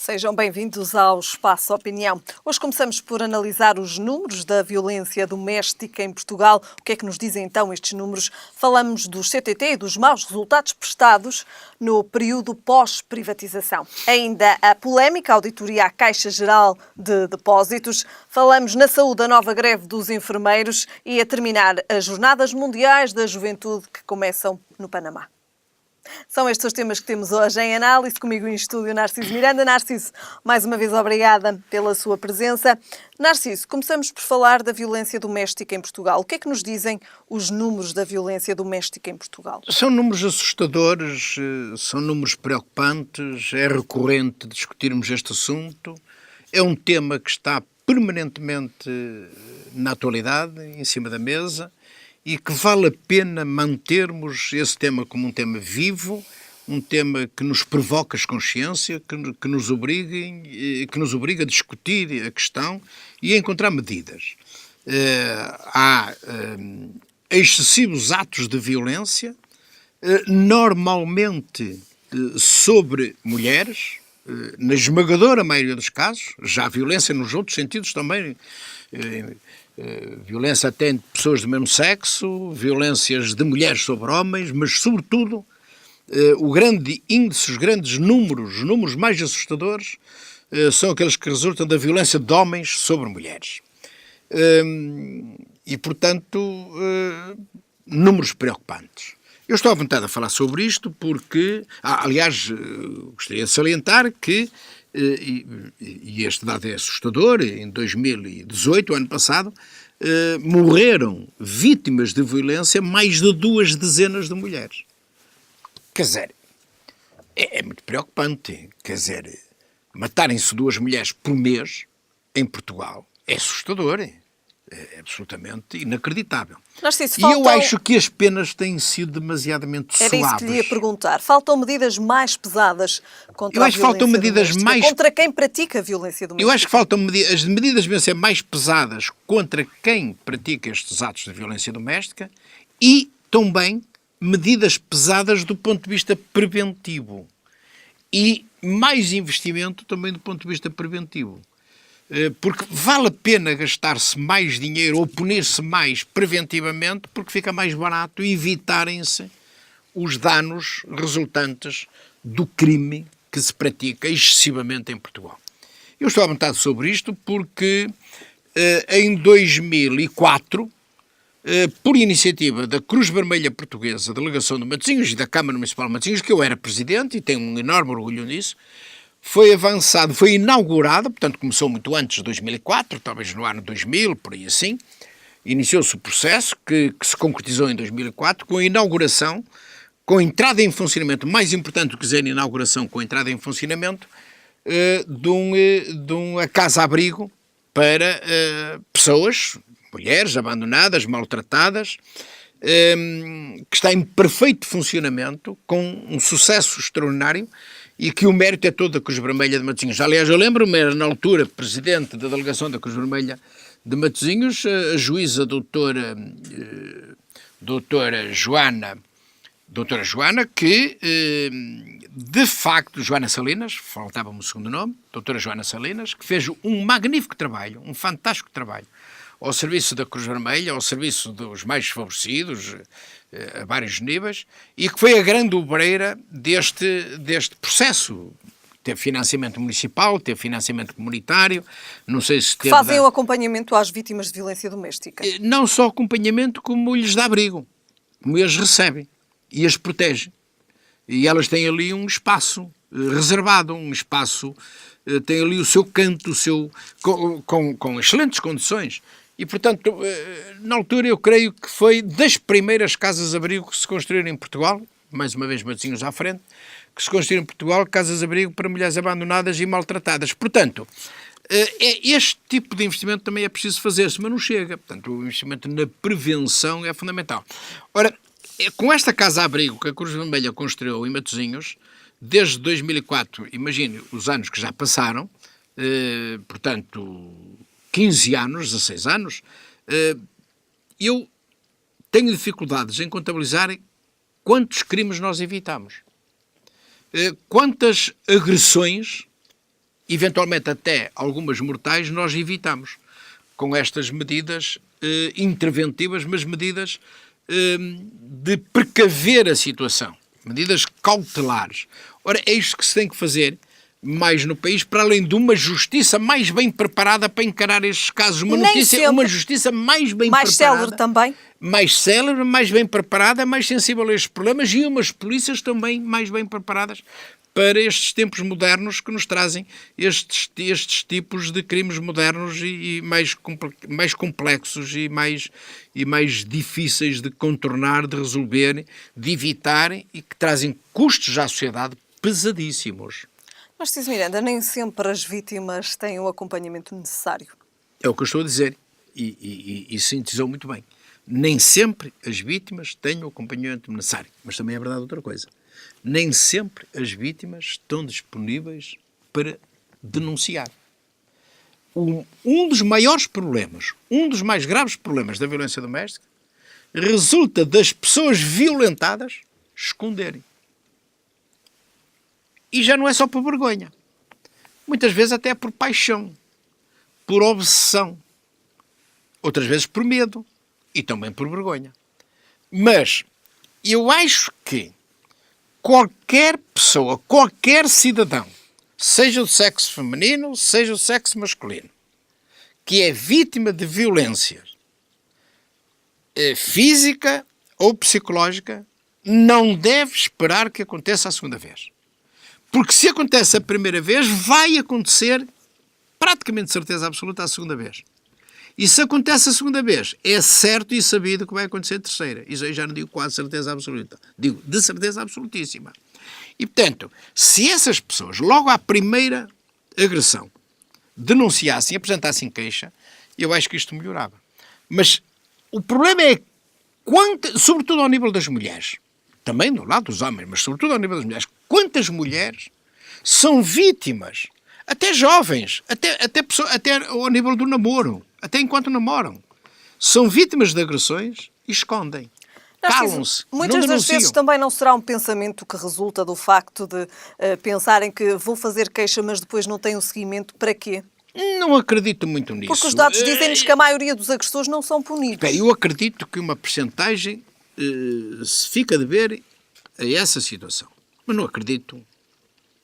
Sejam bem-vindos ao Espaço Opinião. Hoje começamos por analisar os números da violência doméstica em Portugal. O que é que nos dizem então estes números? Falamos dos CTT e dos maus resultados prestados no período pós-privatização. Ainda a polémica auditoria à Caixa Geral de Depósitos. Falamos na saúde da nova greve dos enfermeiros e, a terminar, as Jornadas Mundiais da Juventude que começam no Panamá. São estes os temas que temos hoje em análise. Comigo em estúdio, Narciso Miranda. Narciso, mais uma vez obrigada pela sua presença. Narciso, começamos por falar da violência doméstica em Portugal. O que é que nos dizem os números da violência doméstica em Portugal? São números assustadores, são números preocupantes, é recorrente discutirmos este assunto. É um tema que está permanentemente na atualidade, em cima da mesa, e que vale a pena mantermos esse tema como um tema vivo, um tema que nos provoca a consciência, que nos obriga a discutir a questão e a encontrar medidas. Há excessivos atos de violência, normalmente sobre mulheres, na esmagadora maioria dos casos. Já há violência nos outros sentidos também, violência até entre pessoas do mesmo sexo, violências de mulheres sobre homens, mas sobretudo o grande índice, os grandes números, os números mais assustadores são aqueles que resultam da violência de homens sobre mulheres. E, portanto, números preocupantes. Eu estou à vontade a falar sobre isto porque, aliás, gostaria de salientar que, e este dado é assustador, em 2018, ano passado, morreram vítimas de violência mais de 2 dezenas de mulheres. Quer dizer, é muito preocupante. Quer dizer, matarem-se 2 mulheres por mês em Portugal é assustador. É absolutamente inacreditável. Narciso, e eu acho que as penas têm sido demasiadamente suaves. Era isso que lhe ia perguntar. Faltam medidas mais pesadas contra a violência doméstica, contra quem pratica a violência doméstica? Eu acho que faltam as medidas devem ser mais pesadas contra quem pratica estes atos de violência doméstica e também medidas pesadas do ponto de vista preventivo. E mais investimento também do ponto de vista preventivo. Porque vale a pena gastar-se mais dinheiro ou punir-se mais preventivamente porque fica mais barato evitarem-se os danos resultantes do crime que se pratica excessivamente em Portugal. Eu estou à vontade sobre isto porque em 2004, por iniciativa da Cruz Vermelha Portuguesa, Delegação de Matosinhos e da Câmara Municipal de Matosinhos, que eu era presidente e tenho um enorme orgulho nisso, foi inaugurada, portanto começou muito antes de 2004, talvez no ano 2000, por aí assim, iniciou-se o processo que se concretizou em 2004 com a inauguração, com a entrada em funcionamento, mais importante do que dizer inauguração, com a entrada em funcionamento de uma casa-abrigo para pessoas, mulheres abandonadas, maltratadas, que está em perfeito funcionamento, com um sucesso extraordinário, e que o mérito é todo da Cruz Vermelha de Matosinhos. Aliás, eu lembro-me, era na altura presidente da delegação da Cruz Vermelha de Matosinhos, a juíza doutora Joana, que, de facto, Joana Salinas, faltava-me o segundo nome, doutora Joana Salinas, que fez um magnífico trabalho, um fantástico trabalho, ao serviço da Cruz Vermelha, ao serviço dos mais desfavorecidos, a vários níveis, e que foi a grande obreira deste processo. Teve financiamento municipal, teve financiamento comunitário, não sei se teve... Fazem o acompanhamento às vítimas de violência doméstica? Não só acompanhamento, como lhes dá abrigo, como eles recebem e as protegem. E elas têm ali um espaço reservado, um espaço, têm ali o seu canto, com excelentes condições. E, portanto, na altura eu creio que foi das primeiras casas-abrigo que se construíram em Portugal, mais uma vez Matosinhos à frente, que se construíram em Portugal casas-abrigo para mulheres abandonadas e maltratadas. Portanto, este tipo de investimento também é preciso fazer-se, mas não chega. Portanto, o investimento na prevenção é fundamental. Ora, com esta casa-abrigo que a Cruz Vermelha construiu em Matosinhos, desde 2004, imagine os anos que já passaram, portanto... 15 anos, 16 anos, eu tenho dificuldades em contabilizar quantos crimes nós evitamos, quantas agressões eventualmente até algumas mortais, nós evitamos com estas medidas interventivas, mas medidas de precaver a situação, medidas cautelares. Ora, é isto que se tem que fazer mais no país, para além de uma justiça mais bem preparada para encarar estes casos. Uma notícia, uma justiça mais bem preparada. Mais célere também. Mais célere, mais bem preparada, mais sensível a estes problemas e umas polícias também mais bem preparadas para estes tempos modernos que nos trazem estes tipos de crimes modernos e mais complexos e mais difíceis de contornar, de resolver, de evitar e que trazem custos à sociedade pesadíssimos. Mas, Narciso Miranda, nem sempre as vítimas têm o acompanhamento necessário. É o que eu estou a dizer e sintetizou muito bem. Nem sempre as vítimas têm o acompanhamento necessário. Mas também é verdade outra coisa. Nem sempre as vítimas estão disponíveis para denunciar. Um dos maiores problemas, um dos mais graves problemas da violência doméstica resulta das pessoas violentadas esconderem. E já não é só por vergonha. Muitas vezes até é por paixão, por obsessão. Outras vezes por medo e também por vergonha. Mas eu acho que qualquer pessoa, qualquer cidadão, seja do sexo feminino, seja do sexo masculino, que é vítima de violência física ou psicológica, não deve esperar que aconteça a segunda vez. Porque se acontece a primeira vez, vai acontecer, praticamente certeza absoluta, a segunda vez. E se acontece a segunda vez, é certo e sabido que vai acontecer a terceira. Isso aí já não digo quase certeza absoluta. Digo de certeza absolutíssima. E, portanto, se essas pessoas, logo à primeira agressão, denunciassem, apresentassem queixa, eu acho que isto melhorava. Mas o problema é, sobretudo ao nível das mulheres, também do lado dos homens, mas sobretudo ao nível das mulheres, quantas mulheres são vítimas, até jovens, até ao nível do namoro, até enquanto namoram, são vítimas de agressões e escondem. Calam-se, muitas das vezes também não será um pensamento que resulta do facto de pensarem que vou fazer queixa, mas depois não tem um seguimento. Para quê? Não acredito muito nisso. Porque os dados dizem-nos que a maioria dos agressores não são punidos. Eu acredito que uma percentagem se fica de ver a essa situação. Mas não acredito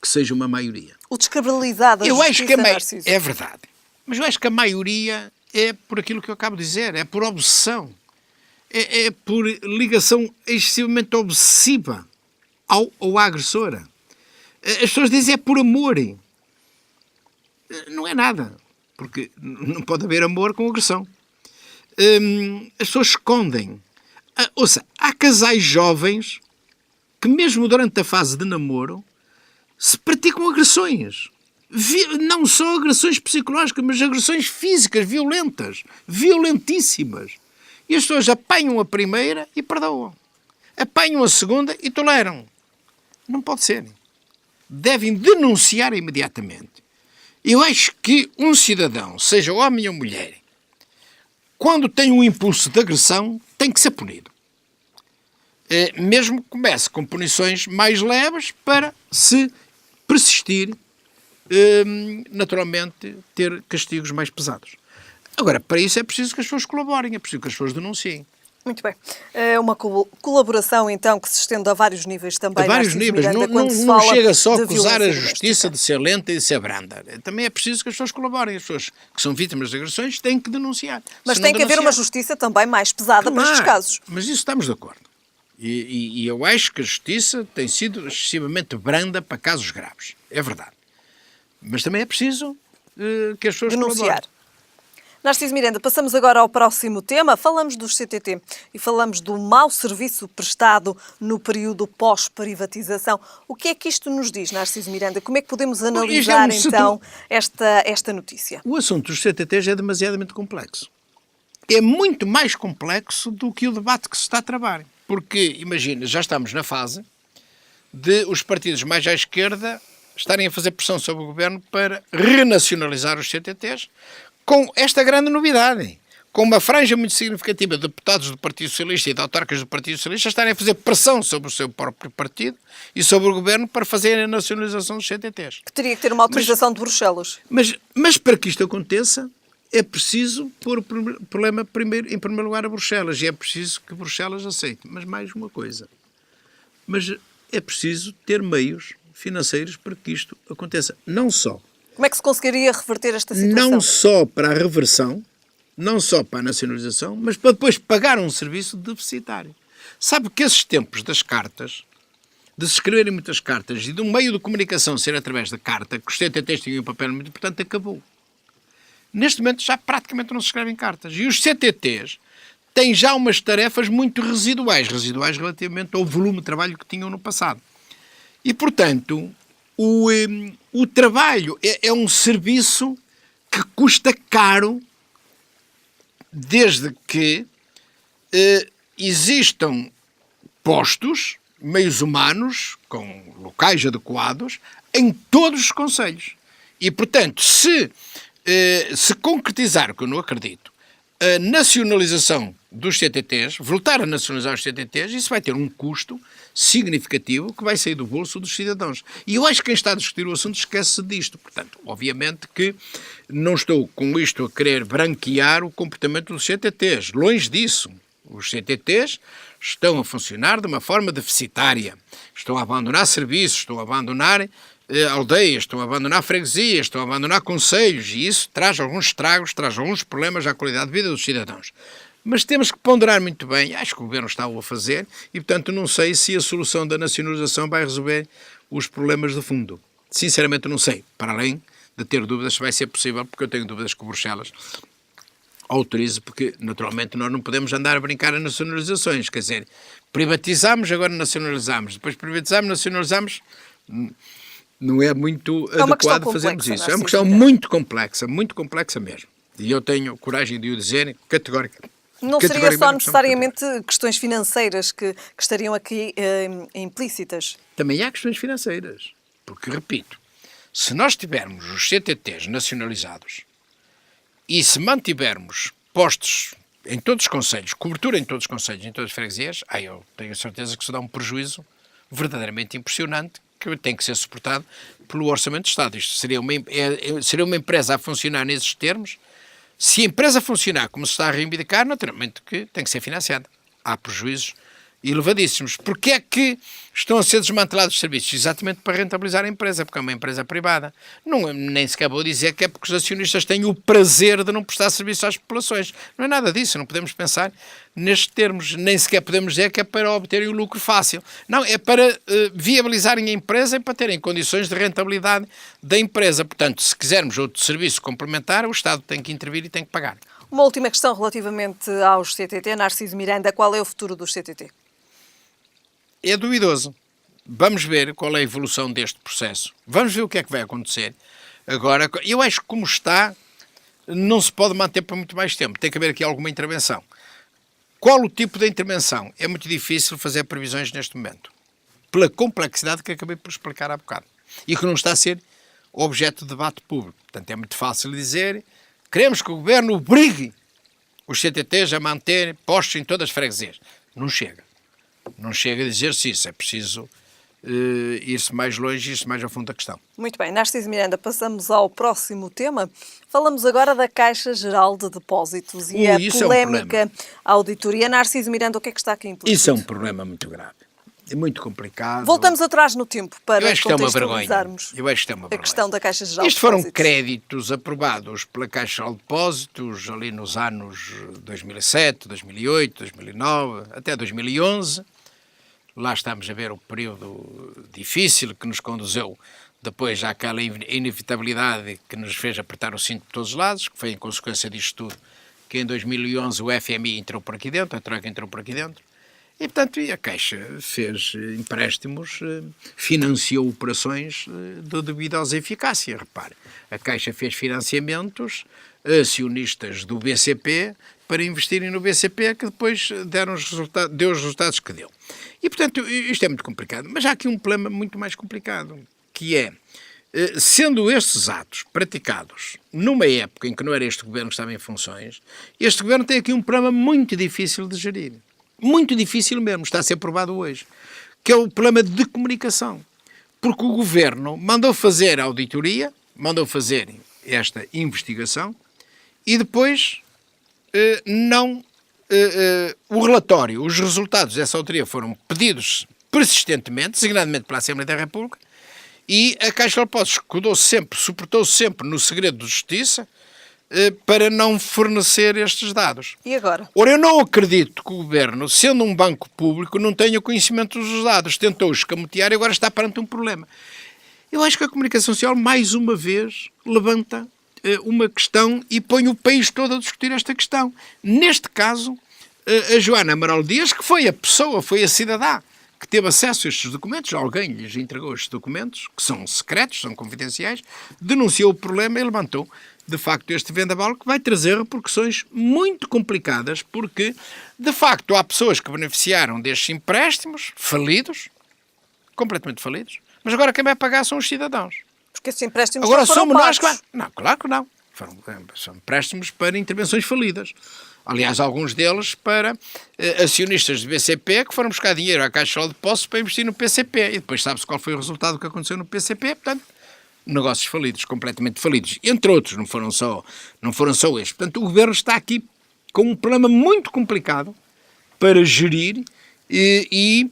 que seja uma maioria. O descredibilizar da justiça, Narciso. É verdade. Mas eu acho que a maioria é por aquilo que eu acabo de dizer. É por obsessão. É por ligação excessivamente obsessiva ao agressor. As pessoas dizem é por amor. Não é nada. Porque não pode haver amor com agressão. As pessoas escondem. Ouça, há casais jovens que mesmo durante a fase de namoro se praticam agressões. Não só agressões psicológicas, mas agressões físicas, violentas, violentíssimas. E as pessoas apanham a primeira e perdoam. Apanham a segunda e toleram. Não pode ser. Devem denunciar imediatamente. Eu acho que um cidadão, seja homem ou mulher, quando tem um impulso de agressão, tem que ser punido. Mesmo que comece com punições mais leves para, se persistir, naturalmente, ter castigos mais pesados. Agora, para isso é preciso que as pessoas colaborem, é preciso que as pessoas denunciem. Muito bem. É uma colaboração, então, que se estende a vários níveis também. A vários níveis. Miranda, não chega só a acusar a justiça de ser lenta e de ser branda. Também é preciso que as pessoas colaborem. As pessoas que são vítimas de agressões têm que denunciar. Mas tem que haver uma justiça também mais pesada para estes casos. Mas isso estamos de acordo. E eu acho que a justiça tem sido excessivamente branda para casos graves. É verdade. Mas também é preciso que as pessoas denunciar. Narciso Miranda, passamos agora ao próximo tema. Falamos dos CTT e falamos do mau serviço prestado no período pós-privatização. O que é que isto nos diz, Narciso Miranda? Como é que podemos analisar, então, esta notícia? O assunto dos CTTs é demasiadamente complexo. É muito mais complexo do que o debate que se está a travar. Porque, imagina, já estamos na fase de os partidos mais à esquerda estarem a fazer pressão sobre o governo para renacionalizar os CTTs, com esta grande novidade. com uma franja muito significativa de deputados do Partido Socialista e de autarcas do Partido Socialista estarem a fazer pressão sobre o seu próprio partido e sobre o governo para fazerem a nacionalização dos CTTs. Que teria que ter uma autorização de Bruxelas. Mas para que isto aconteça, é preciso pôr o problema em primeiro lugar a Bruxelas. E é preciso que Bruxelas aceite. Mas mais uma coisa. Mas é preciso ter meios financeiros para que isto aconteça. Não só. Como é que se conseguiria reverter esta situação? Não só para a reversão, não só para a nacionalização, mas para depois pagar um serviço deficitário. Sabe que esses tempos das cartas, de se escreverem muitas cartas e de um meio de comunicação ser através da carta, que os CTTs tinham um papel muito importante, acabou. Neste momento já praticamente não se escrevem cartas. E os CTTs têm já umas tarefas muito residuais relativamente ao volume de trabalho que tinham no passado. E, portanto, o trabalho é um serviço que custa caro desde que existam postos, meios humanos, com locais adequados, em todos os concelhos. E, portanto, se concretizar, que eu não acredito, a nacionalização dos CTTs, voltar a nacionalizar os CTTs, isso vai ter um custo significativo que vai sair do bolso dos cidadãos. E eu acho que quem está a discutir o assunto esquece disto. Portanto, obviamente que não estou com isto a querer branquear o comportamento dos CTTs. Longe disso. Os CTTs estão a funcionar de uma forma deficitária. Estão a abandonar serviços, estão a abandonar aldeias, estão a abandonar freguesias, estão a abandonar concelhos, e isso traz alguns estragos, traz alguns problemas à qualidade de vida dos cidadãos. Mas temos que ponderar muito bem, acho que o Governo está a fazer, e portanto não sei se a solução da nacionalização vai resolver os problemas de fundo. Sinceramente não sei, para além de ter dúvidas se vai ser possível, porque eu tenho dúvidas que Bruxelas autorize, porque naturalmente nós não podemos andar a brincar a nacionalizações, quer dizer, privatizamos, agora nacionalizamos, depois privatizamos, nacionalizamos. Não é muito adequado fazermos isso. É uma questão muito complexa mesmo. E eu tenho coragem de o dizer categoricamente. Não seria só necessariamente questões financeiras que estariam aqui implícitas? Também há questões financeiras. Porque, repito, se nós tivermos os CTTs nacionalizados e se mantivermos postos em todos os concelhos, cobertura em todos os concelhos, em todas as freguesias, eu tenho a certeza que isso dá um prejuízo verdadeiramente impressionante, que tem que ser suportado pelo Orçamento de Estado. Isto seria uma empresa a funcionar nesses termos. Se a empresa funcionar como se está a reivindicar, naturalmente que tem que ser financiada. Há prejuízos elevadíssimos. Porquê é que estão a ser desmantelados os serviços? Exatamente para rentabilizar a empresa, porque é uma empresa privada. Nem sequer vou dizer que é porque os acionistas têm o prazer de não prestar serviço às populações. Não é nada disso, não podemos pensar nestes termos. Nem sequer podemos dizer que é para obterem o lucro fácil. Não, é para viabilizarem a empresa e para terem condições de rentabilidade da empresa. Portanto, se quisermos outro serviço complementar, o Estado tem que intervir e tem que pagar. Uma última questão relativamente aos CTT. Narciso Miranda, qual é o futuro dos CTT? É duvidoso. Vamos ver qual é a evolução deste processo. Vamos ver o que é que vai acontecer. Agora, eu acho que como está, não se pode manter por muito mais tempo. Tem que haver aqui alguma intervenção. Qual o tipo de intervenção? É muito difícil fazer previsões neste momento. Pela complexidade que acabei por explicar há bocado. E que não está a ser objeto de debate público. Portanto, é muito fácil dizer, queremos que o Governo obrigue os CTTs a manter postos em todas as freguesias. Não chega. Não chega a dizer-se isso, é preciso ir-se mais longe e ir-se mais a fundo da questão. Muito bem, Narciso Miranda, passamos ao próximo tema. Falamos agora da Caixa Geral de Depósitos e a polémica auditoria. Narciso Miranda, o que é que está aqui implícito? Isso é um problema muito grave. É muito complicado. Voltamos atrás no tempo para contextualizarmos a questão da Caixa Geral de Depósitos. Isto foram créditos aprovados pela Caixa Geral de Depósitos ali nos anos 2007, 2008, 2009, até 2011. Lá estamos a ver o período difícil que nos conduziu depois àquela inevitabilidade que nos fez apertar o cinto por todos os lados, que foi em consequência disto tudo que em 2011 o FMI entrou por aqui dentro, a Troika entrou por aqui dentro. E, portanto, a Caixa fez empréstimos, financiou operações de duvidosa eficácia. Repare, a Caixa fez financiamentos a acionistas do BCP para investirem no BCP, que depois deu os resultados que deu. E, portanto, isto é muito complicado. Mas há aqui um problema muito mais complicado, que é Sendo estes atos praticados numa época em que não era este governo que estava em funções, este governo tem aqui um problema muito difícil de gerir. Muito difícil mesmo, está a ser provado hoje, que é o problema de comunicação. Porque o governo mandou fazer a auditoria, mandou fazer esta investigação e depois o relatório, os resultados dessa auditoria foram pedidos persistentemente, designadamente pela Assembleia da República, e a Caixa de Depósitos suportou-se sempre no segredo de justiça para não fornecer estes dados. E agora? Ora, eu não acredito que o Governo, sendo um banco público, não tenha conhecimento dos dados. Tentou escamotear e agora está perante um problema. Eu acho que a comunicação social, mais uma vez, levanta uma questão e põe o país todo a discutir esta questão. Neste caso, a Joana Amaral Dias, que foi a pessoa, foi a cidadã que teve acesso a estes documentos, alguém lhes entregou estes documentos, que são secretos, são confidenciais, denunciou o problema e levantou, de facto, este vendaval que vai trazer repercussões muito complicadas, porque, de facto, há pessoas que beneficiaram destes empréstimos falidos, completamente falidos, mas agora quem vai pagar são os cidadãos. Porque esses empréstimos Agora não foram somos nós pagos. que... Não, claro que não. São empréstimos para intervenções falidas. Aliás, alguns deles para acionistas do BCP que foram buscar dinheiro à Caixa de Depósitos para investir no PCP. E depois sabe-se qual foi o resultado do que aconteceu no PCP. Portanto, negócios falidos, completamente falidos. Entre outros, não foram só estes. Portanto, o Governo está aqui com um problema muito complicado para gerir e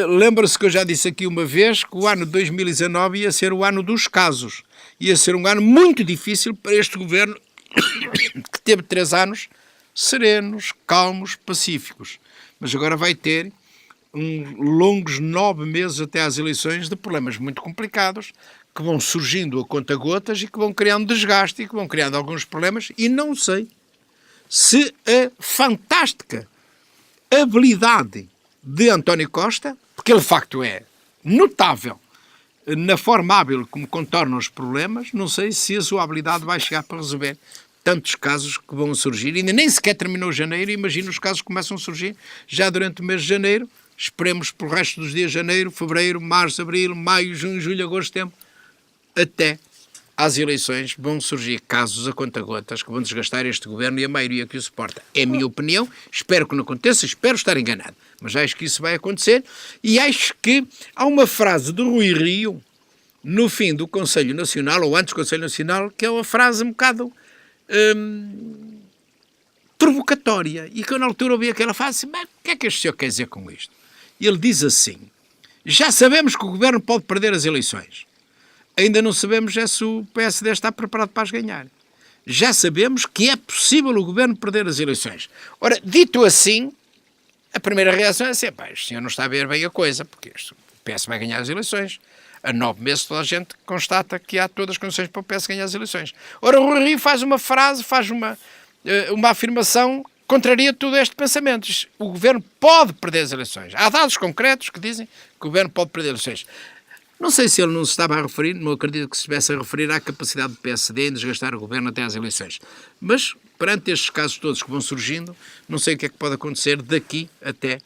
lembra-se que eu já disse aqui uma vez que o ano de 2019 ia ser o ano dos casos. Ia ser um ano muito difícil para este Governo que teve 3 anos serenos, calmos, pacíficos. Mas agora vai ter longos 9 meses até às eleições de problemas muito complicados que vão surgindo a conta-gotas e que vão criando desgaste e que vão criando alguns problemas e não sei se a fantástica habilidade de António Costa, porque ele de facto é notável na forma hábil como contorna os problemas, não sei se a sua habilidade vai chegar para resolver tantos casos que vão surgir. Ainda nem sequer terminou janeiro, imagino os casos que começam a surgir já durante o mês de janeiro. Esperemos pelo resto dos dias de janeiro, fevereiro, março, abril, maio, junho, julho, agosto, setembro, até às eleições vão surgir casos a conta-gotas que vão desgastar este governo e a maioria que o suporta. É a minha opinião, espero que não aconteça, espero estar enganado, mas acho que isso vai acontecer e acho que há uma frase do Rui Rio no fim do Conselho Nacional, ou antes do Conselho Nacional, que é uma frase um bocado provocatória e que eu na altura ouvi aquela frase, mas o que é que este senhor quer dizer com isto? E ele diz assim: já sabemos que o governo pode perder as eleições, ainda não sabemos se o PSD está preparado para as ganhar. Já sabemos que é possível o governo perder as eleições. Ora, dito assim, a primeira reação é assim: pá, este senhor não está a ver bem a coisa, porque o PS vai ganhar as eleições. Há 9 meses toda a gente constata que há todas as condições para o PS ganhar as eleições. Ora, o Rui Rio faz uma frase, faz uma afirmação, contraria todo este pensamento. Diz, o governo pode perder as eleições. Há dados concretos que dizem que o governo pode perder as eleições. Não sei se ele não se estava a referir, não acredito que se estivesse a referir à capacidade do PSD em desgastar o governo até às eleições. Mas, perante estes casos todos que vão surgindo, não sei o que é que pode acontecer daqui até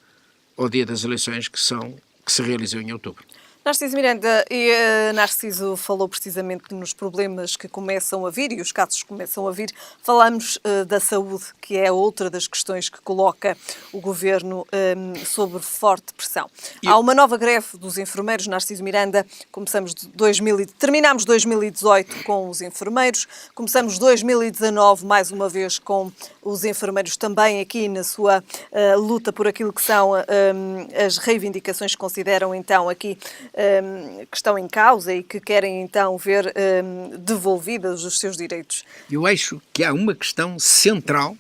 ao dia das eleições que se realizam em outubro. Narciso Miranda, Narciso falou precisamente nos problemas que começam a vir e os casos que começam a vir. Falamos da saúde, que é outra das questões que coloca o Governo sob forte pressão. Há uma nova greve dos enfermeiros, Narciso Miranda. Terminamos 2018 com os enfermeiros, começamos 2019 mais uma vez com os enfermeiros também aqui na sua luta por aquilo que são as reivindicações que consideram então aqui que estão em causa e que querem então ver devolvidos os seus direitos. Eu acho que há uma questão central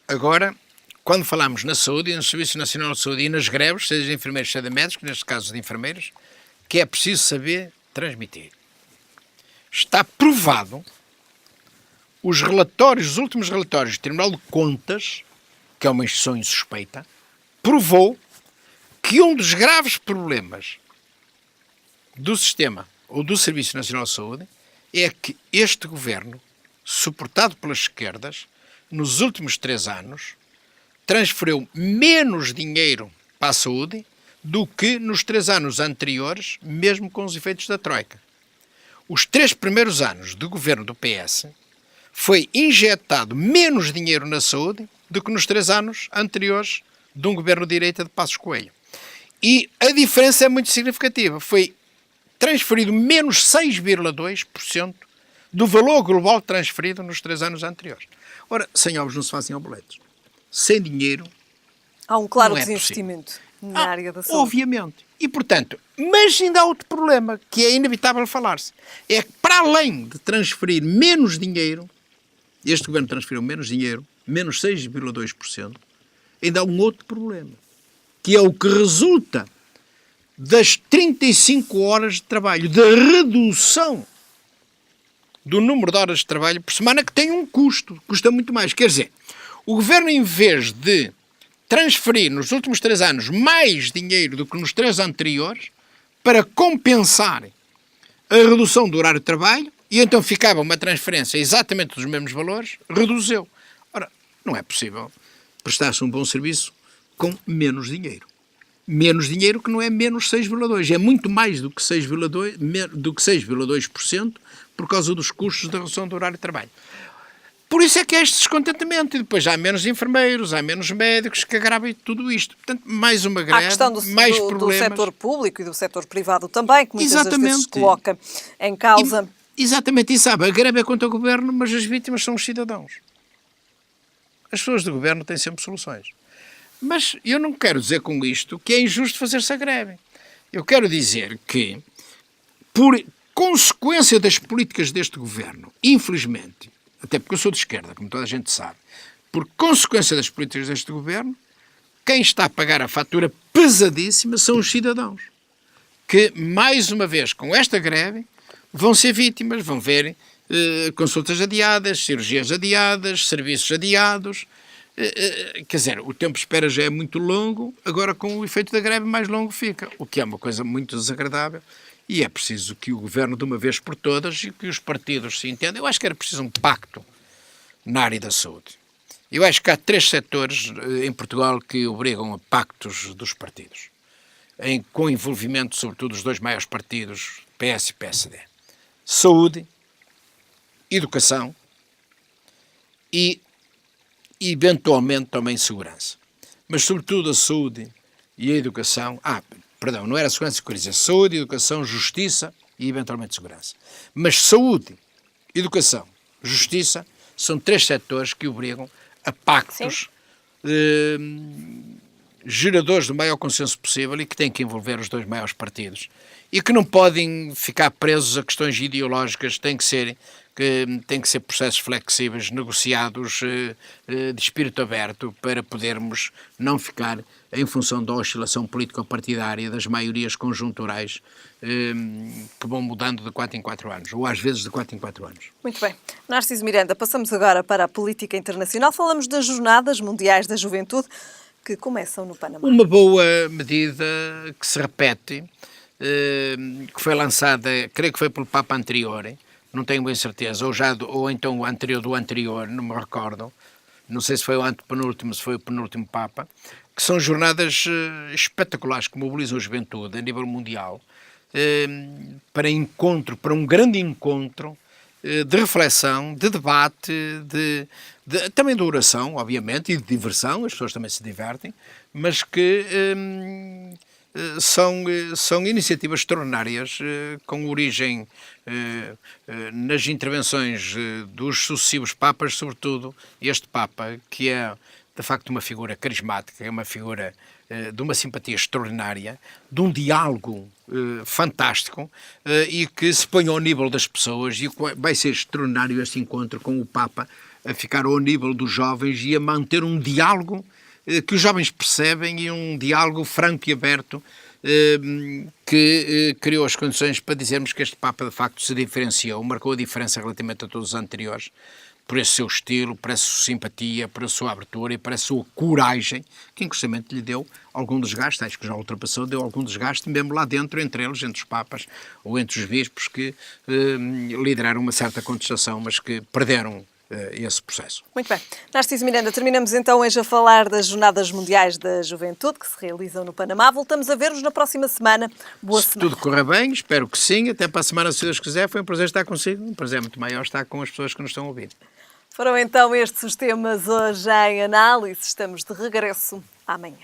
agora, quando falamos na saúde e no Serviço Nacional de Saúde e nas greves, seja de enfermeiros, seja de médicos, neste caso de enfermeiros, que é preciso saber transmitir. Está provado, os últimos relatórios do Tribunal de Contas, que é uma instituição insuspeita, provou que um dos graves problemas do sistema ou do Serviço Nacional de Saúde é que este governo, suportado pelas esquerdas, nos últimos 3 anos, transferiu menos dinheiro para a saúde do que nos 3 anos anteriores, mesmo com os efeitos da Troika. os 3 primeiros anos do governo do PS foi injetado menos dinheiro na saúde do que nos 3 anos anteriores de um governo de direita de Passos Coelho. E a diferença é muito significativa. Foi transferido menos 6,2% do valor global transferido nos 3 anos anteriores. Ora, sem ovos não se fazem obletes. Sem dinheiro Há um claro não é desinvestimento na área da saúde. obviamente. E, portanto, mas ainda há outro problema, que é inevitável falar-se. É que, para além de transferir menos dinheiro, este governo transferiu menos dinheiro, menos 6,2%, ainda há um outro problema, que é o que resulta das 35 horas de trabalho, da redução do número de horas de trabalho por semana, que tem um custo, custa muito mais. Quer dizer, o governo, em vez de transferir nos últimos 3 anos mais dinheiro do que nos 3 anteriores, para compensar a redução do horário de trabalho, e então ficava uma transferência exatamente dos mesmos valores, reduziu. Ora, não é possível prestar-se um bom serviço com menos dinheiro. Menos dinheiro que não é menos 6,2%. É muito mais do que 6,2% por causa dos custos da redução do horário de trabalho. Por isso é que há este descontentamento. E depois há menos enfermeiros, há menos médicos que agravam tudo isto. Portanto, mais uma greve, Há a questão mais do problemas. setor público e do setor privado também, que muitas das vezes Exatamente. coloca em causa. Exatamente. E sabe, a greve é contra o governo, mas as vítimas são os cidadãos. As pessoas do governo têm sempre soluções. Mas eu não quero dizer com isto que é injusto fazer-se a greve. Eu quero dizer que, por consequência das políticas deste governo, infelizmente, até porque eu sou de esquerda, como toda a gente sabe, por consequência das políticas deste governo, quem está a pagar a fatura pesadíssima são os cidadãos, que, mais uma vez, com esta greve, vão ser vítimas, vão ver consultas adiadas, cirurgias adiadas, serviços adiados. Quer dizer, o tempo de espera já é muito longo, agora com o efeito da greve mais longo fica, o que é uma coisa muito desagradável, e é preciso que o governo, de uma vez por todas, e que os partidos se entendam. Eu acho que era preciso um pacto na área da saúde. Eu acho que há 3 setores em Portugal que obrigam a pactos dos partidos, com envolvimento, sobretudo, dos 2 maiores partidos, PS e PSD. Saúde, educação e eventualmente também segurança. Mas, sobretudo, a saúde e a educação... perdão, não era segurança, eu queria dizer saúde, educação, justiça e, eventualmente, segurança. Mas saúde, educação, justiça são 3 setores que obrigam a pactos geradores do maior consenso possível e que têm que envolver os 2 maiores partidos. E que não podem ficar presos a questões ideológicas, têm que ser processos flexíveis, negociados de espírito aberto, para podermos não ficar em função da oscilação político-partidária, das maiorias conjunturais que vão mudando de 4 em 4 anos, ou às vezes de 4 em 4 anos. Muito bem. Narciso Miranda, passamos agora para a política internacional. Falamos das Jornadas Mundiais da Juventude, que começam no Panamá. Uma boa medida que se repete, que foi lançada, creio que foi pelo Papa anterior, não tenho bem certeza, ou então o anterior do anterior, não me recordo, não sei se foi o antepenúltimo, se foi o penúltimo Papa, que são jornadas espetaculares que mobilizam a juventude a nível mundial para um grande encontro de reflexão, de debate, também de oração, obviamente, e de diversão, as pessoas também se divertem, mas que são iniciativas extraordinárias com origem nas intervenções dos sucessivos papas, sobretudo este Papa, que é de facto uma figura carismática, é uma figura de uma simpatia extraordinária, de um diálogo fantástico e que se põe ao nível das pessoas, e vai ser extraordinário este encontro com o Papa a ficar ao nível dos jovens e a manter um diálogo que os jovens percebem, e um diálogo franco e aberto que criou as condições para dizermos que este Papa de facto se diferenciou, marcou a diferença relativamente a todos os anteriores, por esse seu estilo, por essa sua simpatia, por a sua abertura e por a sua coragem, que inclusivamente lhe deu algum desgaste, acho que já ultrapassou, deu algum desgaste mesmo lá dentro, entre eles, entre os papas ou entre os bispos, que lideraram uma certa contestação, mas que perderam esse processo. Muito bem. Narciso Miranda, terminamos então hoje a falar das Jornadas Mundiais da Juventude, que se realizam no Panamá. Voltamos a ver-nos na próxima semana. Boa Se semana. tudo correr bem, espero que sim. Até para a semana, se Deus quiser. Foi um prazer estar consigo. Um prazer muito maior estar com as pessoas que nos estão a ouvir. Foram então estes os temas hoje em análise. Estamos de regresso amanhã.